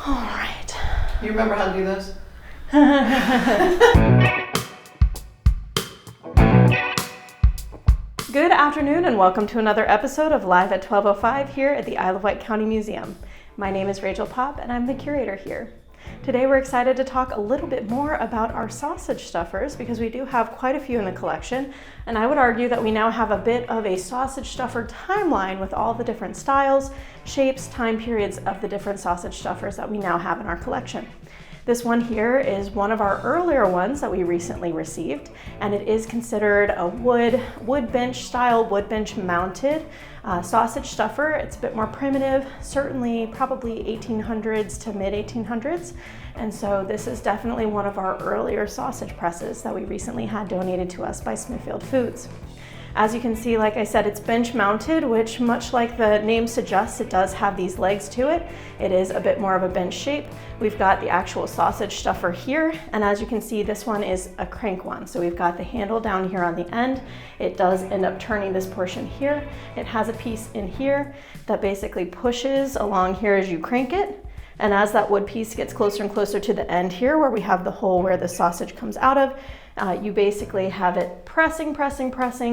All right. You remember how to do those? Good afternoon and welcome to another episode of Live at 12:05 here at the Isle of Wight County Museum. My name is Rachel Popp and I'm the curator here. Today we're excited to talk a little bit more about our sausage stuffers because we do have quite a few in the collection, and I would argue that we now have a bit of a sausage stuffer timeline with all the different styles, shapes, time periods of the different sausage stuffers that we now have in our collection. This one here is one of our earlier ones that we recently received, and it is considered a wood bench style, wood bench mounted sausage stuffer. It's a bit more primitive, certainly probably 1800s to mid 1800s. And so this is definitely one of our earlier sausage presses that we recently had donated to us by Smithfield Foods. As you can see, like I said, it's bench mounted, which much like the name suggests, it does have these legs to it. It is a bit more of a bench shape. We've got the actual sausage stuffer here, and as you can see, this one is a crank one. So we've got the handle down here on the end. It does end up turning this portion here. It has a piece in here that basically pushes along here as you crank it. And as that wood piece gets closer and closer to the end here, where we have the hole where the sausage comes out of, you basically have it pressing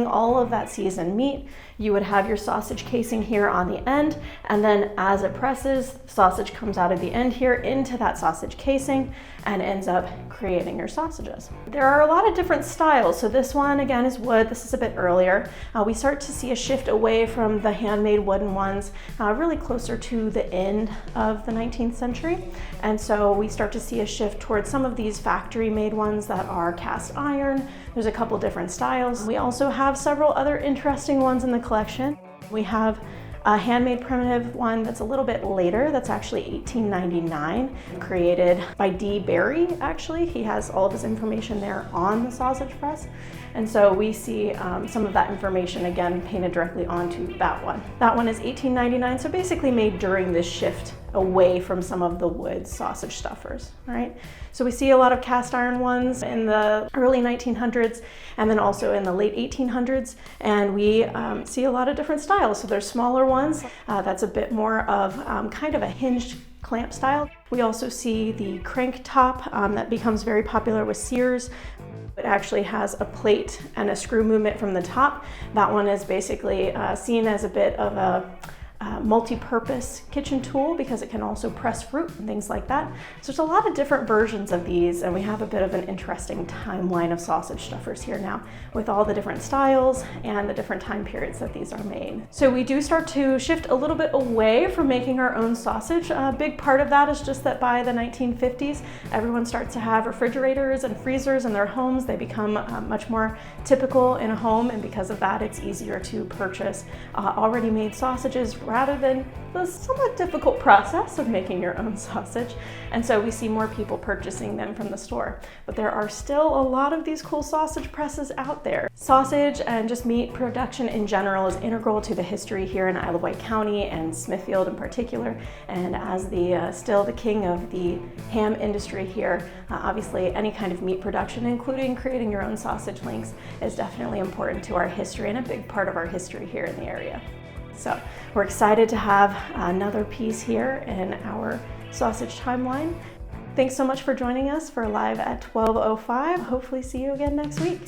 all of that seasoned meat. You would have your sausage casing here on the end, and then as it presses, sausage comes out of the end here into that sausage casing and ends up creating your sausages. There are a lot of different styles. So this one again is wood. This is a bit earlier. We start to see a shift away from the handmade wooden ones, really closer to the end of the 19th century. And so we start to see a shift towards some of these factory made ones that are cast iron. There's a couple different styles. We also have several other interesting ones in the collection. We have a handmade primitive one that's a little bit later, that's actually 1899, created by D. Barry, actually. He has all of his information there on the sausage press. And so we see some of that information again painted directly onto that one. That one is 1899, so basically made during this shift away from some of the wood sausage stuffers, right? So we see a lot of cast iron ones in the early 1900s and then also in the late 1800s, and we see a lot of different styles. So there's smaller ones that's a bit more of kind of a hinged clamp style. We also see the crank top that becomes very popular with Sears. It actually has a plate and a screw movement from the top. That one is basically seen as a bit of a multi-purpose kitchen tool because it can also press fruit and things like that. So there's a lot of different versions of these, and we have a bit of an interesting timeline of sausage stuffers here now with all the different styles and the different time periods that these are made. So we do start to shift a little bit away from making our own sausage. A big part of that is just that by the 1950s, everyone starts to have refrigerators and freezers in their homes. They become much more typical in a home, and because of that, it's easier to purchase already made sausages rather than the somewhat difficult process of making your own sausage. And so we see more people purchasing them from the store. But there are still a lot of these cool sausage presses out there. Sausage and just meat production in general is integral to the history here in Isle of Wight County and Smithfield in particular. And as still the king of the ham industry here, obviously any kind of meat production, including creating your own sausage links, is definitely important to our history and a big part of our history here in the area. So we're excited to have another piece here in our sausage timeline. Thanks so much for joining us for Live at 12:05. Hopefully see you again next week.